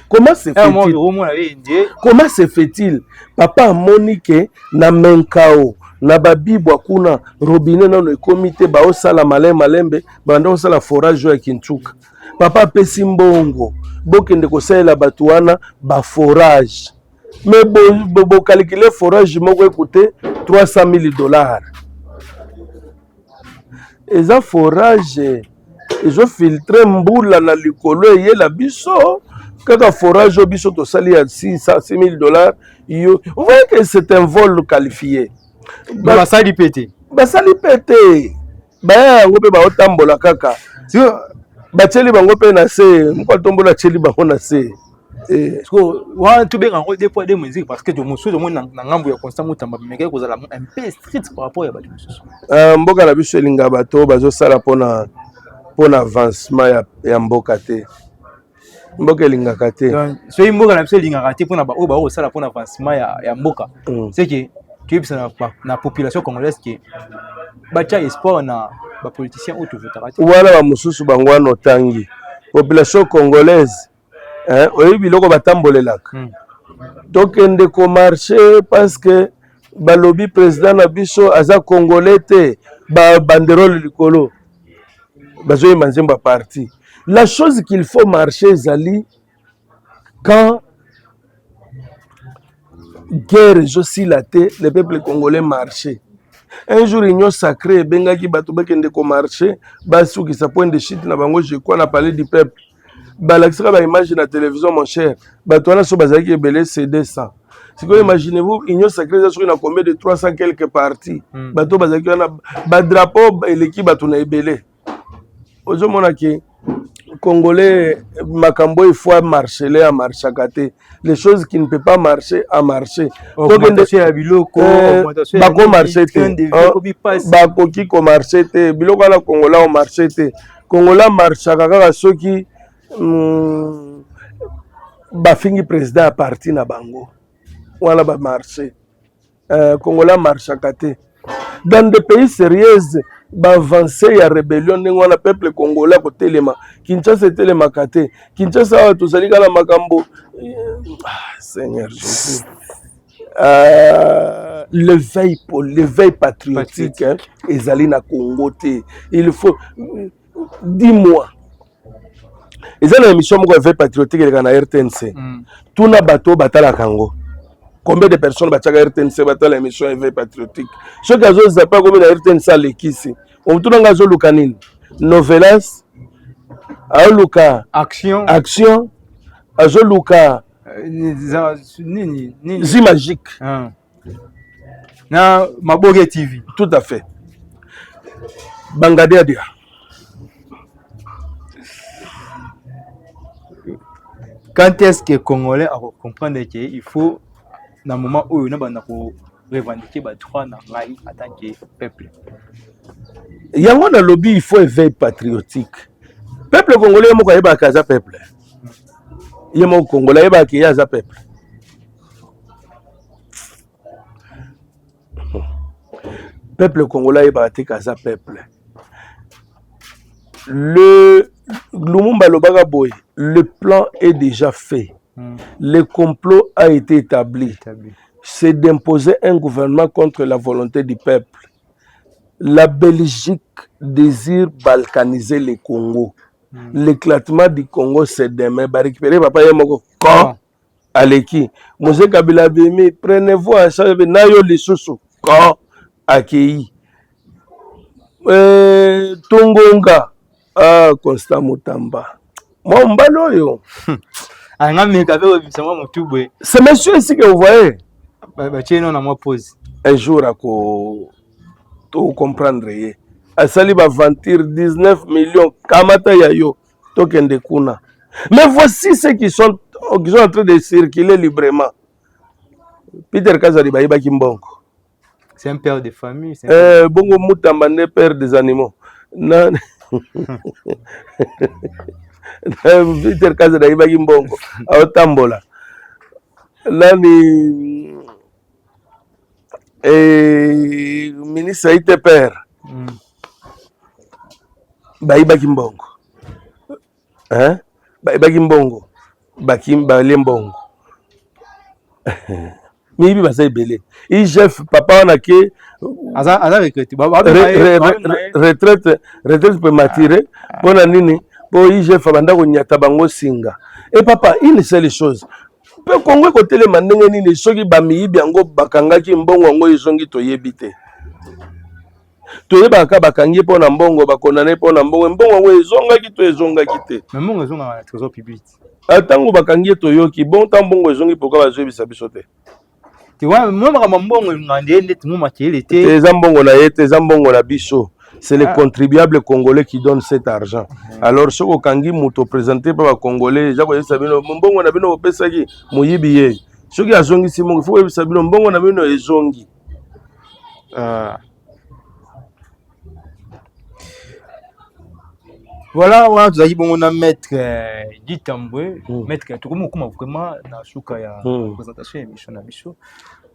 Comment se fait-il? Comment se fait-il? Papa Monique na menkao na babibwa kuna robinet na le comité ba osala malembe banda osala forage ya Kinchuka. Papa pesi mbongo bokende kosala batuana ba forage. Mais bo calculer forage moko écouter $300,000. Et ça forage et je filtre mboula na likolo ye la biso. Quand un forage au biso to sali à $600,000, vous voyez que c'est un vol qualifié. Bah ça li pété. Bah ça li pété. Bah on peut ba otambola kaka. Si ba tcheli bango pe na se, mko tombola tcheli bango na se. Parce que wa tout bien en des fois des musiques parce que de monsieur de moi na ngambo ya constant mutamba meka ko zala un peu strict par rapport ya ba monsieur. Mboka la biso elinga bato bazo sala pona avancement ya mboka te. Mboka elingaka te. So mboka na biso elingaka te pona ba o ba o sala pona avancement ya mboka. C'est que tu es na population congolaise qui bacha espoir na ba politiciens auto votera. Wala ba mususu bangwana otangi. Population congolaise oyi biloko batambolelaka. Tokende ko marché parce que balobi président na biso aza congolais te ba banderole likolo. Bazoyi manzemba parti. La chose qu'il faut marcher, Zali, quand guerre aussi la tête, le peuple congolais marchait. Un jour union sacrée bengaki bato bakende ko marché basukisa point de chute na bango je crois na parler du peuple balakisaka ba image na télévision mon cher bato wana so bazalaki ebele cd 100 sikoyo imaginez-vous union sacrée eza soki na combien de 300 quelques parties bato bazalaki wana badrapeau eleki bato na ebele ozomona ke Congolais, Makambo, il faut marcher, à marcher. Les choses qui ne peuvent pas marcher, à marcher. Augmentation ya biloko, augmentation ya marché, bako qui ko marché te, biloko na Congolais au marché te. Congolais marcha kaka soki bafingi président à parti na bango. Wala ba marché. Congolais marcha kate. Dans des pays sérieux, avancer ya rébellion ndenge wana peuple congolais kotelema Kinshasa etelema kate Kinshasa awa tozali kala makambo Seigneur Jésus l'éveil patriotique ezali na Congo te il faut dis-moi ezali na émission moko éveil patriotique eleka na RTNC tuna bato batala kango. Combien de personnes batiaka RTNC batala émission éveil patriotique soki azozapa komi na RTNC alekisi omutuna azoluka nini novelas aoluka action azoluka nini zi magique na Maboge TV tout à fait bangadeadia quand est-ce que Congolais a comprendre que il faut na moment où na bana ko revendiquer ba droit na ngai en tant que peuple yango na lobby il faut éveil patriotique peuple congolais moko yeba kaza peuple yemo congolais yeba ki yaza peuple peuple congolais yeba te kaza peuple le Lumumba Lobaka Boy le plan est déjà fait. Le complot a été établi. C'est d'imposer un gouvernement contre la volonté du peuple. La Belgique désire balkaniser le Congo. L'éclatement du Congo, c'est demain. Va récupérer papa Yamoko. Quand Aleki. Mose Kabila Bimi, prenez-vous en charge. Nayo Lisusu. Quand accueilli. Tongonga. Ah, Constant Mutamba. Moi, mbalo yo. C'est monsieur ici que vous voyez. Un jour, à tout comprendre. Asali va ventir 19 millions. Kamata yayo. Token de kuna. Mais voici ceux qui sont en train de circuler librement. Peter Kazari Baïba Kimbongo. C'est un père de famille. Bongo Moutambane, père des animaux. Non. Peter Kaza da ibaki mbongo aotambola nani ministre ite père baibaki mbongo baibaki mbongo bale mbongo mibi basa ebele IGF papa wana ke retraite peut m'attirer pona nini po IGF banda ko nyata bango singa et papa une seule chose pe Congo ko telema ndenge nini soki ba miyibi yango bakangaki mbongo ngo ezongi toyebi te toyebaka bakangi pona mbongo bakondane pona mbongo ngo ezongaki te mbongo ezonga na trésor public atango bakangi toyoki bon tant mbongo ezongi pourquoi bazoyebisa biso te c'est les contribuables congolais qui donnent cet argent. Alors, ce que vous présenté par les Congolais, il faut que voilà, nous avons maître Ditambwe, maître vraiment na suka ya présentation émission na biso.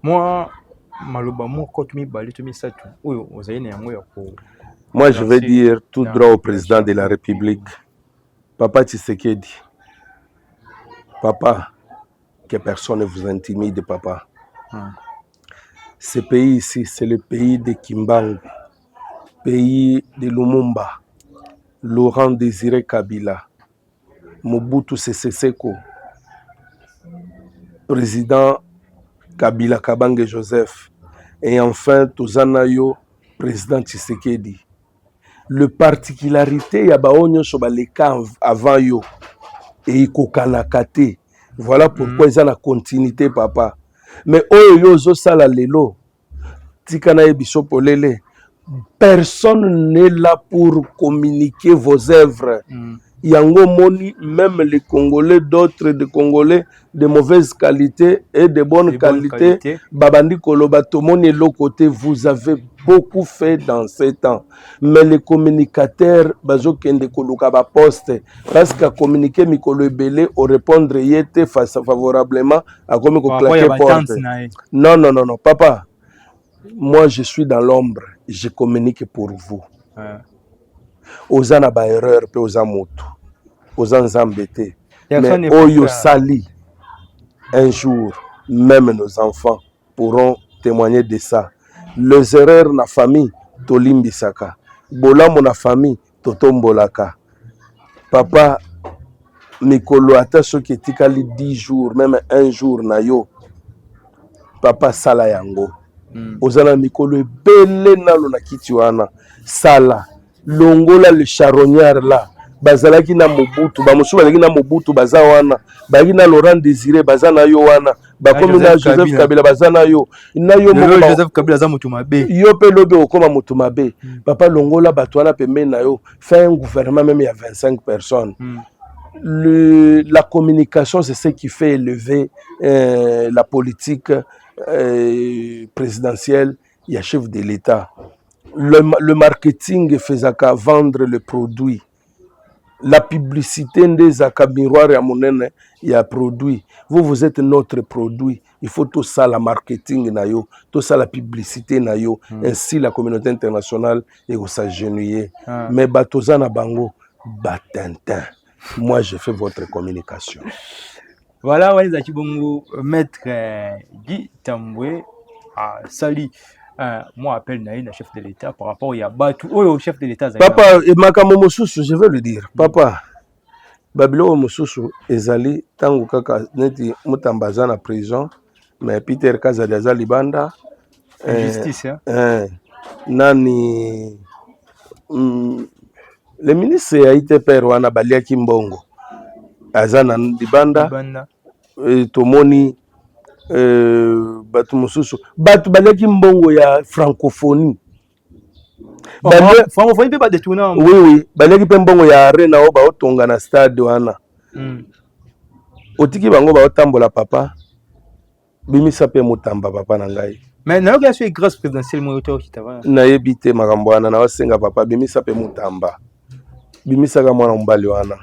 Moi maloba moko tumi bali tumi satu oyo ozaine yango ya ko. Moi je vais dire tout droit au président de la République, Papa Tshisekedi. Papa, que personne ne vous intimide, papa. Ce pays ici, c'est le pays de Kimbangu, pays de Lumumba, Laurent Désiré Kabila, Mobutu Sese Seko, président Kabila Kabange Joseph, et enfin Tozanayo président Tshisekedi. Le particularité ya baonyo so baleka avant yo et ikokanaka te. Voilà pourquoi ils ont la continuité papa. Mais oyo yo zo sala lelo tikana ebiso polele. Personne n'est là pour communiquer vos œuvres. Yango moni, même les Congolais, d'autres de Congolais de mauvaise qualité et de bonne qualité. Babandi Koloba, Tomoni l'autre côté, vous avez beaucoup fait dans ces temps. Mais les communicateurs, bazo kende koluka ba poste, parce qu'à communiquer Mikolo Ebele, au répondre yete face favorablement, à comme claquer porte. Non, non, non, non, papa. Moi, je suis dans l'ombre. Je communique pour vous. Aux ana ba erreur pe aux amoto aux embêtés mais oyo sali un jour même nos enfants pourront témoigner de ça. Les erreurs na famille tolimbisaka bolamo na famille totombolaka papa mikolo ata soki etikali 10 jours même un jour na yo papa sala yango ozana mikolo ebele nalo na kiti wana sala longola le charognard là bazalaki na Mobutu bamusu bazalaki na Mobutu baza wana bazalaki na Laurent Désiré baza na yo wana bakomi na Joseph Kabila baza na yo Joseph Kabila za mutu mabe yo pe lobe okoma mutu mabe papa longola bato wana pembeni na yo fait un gouvernement même il y a 25 personnes. La communication c'est ce qui fait élever la politique présidentielle. Il y a chef de l'État. Le marketing faisait qu'à vendre le produit. La publicité des miroir à monene, il y a produit. Vous êtes notre produit. Il faut tout ça, la marketing, tout ça, la publicité. Ainsi, la communauté internationale est au s'agenouiller. Mais Batozana Bango, Batintin. Moi, je fais votre communication. Voilà, maître Guy Tambwe à Sali. Moi, appelle Naïna, chef de l'État, par rapport à Batou, au chef de l'État. Papa, et Makamo Mosusu, je veux le dire. Papa, Babilo Mosusu, Ezali, Tango Kaka, Neti, Mutambaza na prison, mais Peter Kazadiaza Libanda. Justice, Nani. Le ministre a été père wana Baliaki Mbongo. Azana Libanda. Tomoni. Batu mususu batu baleki mbongo ya francophonie francophonie pe ba détourner oui baleki pe mbongo ya arena o ba otonga na stade wana otiki bango ba otambola papa bimisa pe motamba papa na ngai mais na yo sur grâce présidentielle mo to kitava na yebite makambo wana na wasenga papa bimisa pe motamba bimisa ka mwana mbali wana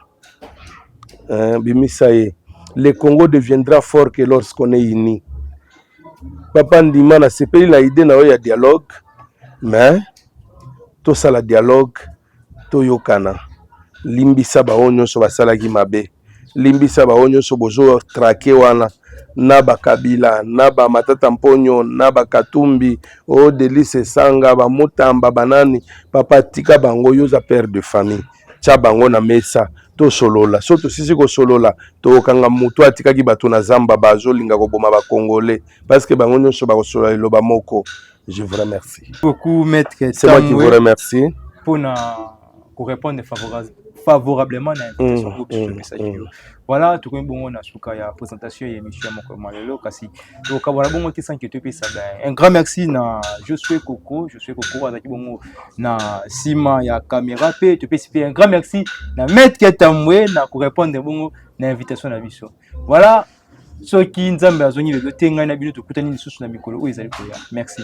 bimisa ye. Le Congo deviendra fort que lorsqu'on est unis. Papa Ndima na sepeli la idée na ya dialogue, mais tout ça la dialogue to yokana. Limbisa ba onyo so basala ki mabe. Limbisa ba onyo so bozo traquer wana na ba Kabila, na ba Matata Mponyo, na ba Katumbi, o Delice Sanga, ba Mutamba banani, papa tika bango yoza père de famille. Tia bango na mesa. To solola soto sisi ko solola to kanga mutu atikaki bato na zamba bazolinga koboma ba congolais parce que bango nyonso ba solola loba moko. Je vous remercie beaucoup maître. C'est moi qui vous remercie pour répondre favorablement à l'invitation groupe sur le message. Voilà, tout le monde a souka ya présentation et émission moko malelo kasi to kabona bongo ki sanki to pesa ben. Un grand merci na Josué Koko azaki bongo na sima ya caméra pe to pesa un grand merci na maître Tambwe na ko répondre bongo na invitation na biso. Voilà, ceux qui nzambe azongi le tenga na bino to kutani lisusu na mikolo o ezali koya. Merci.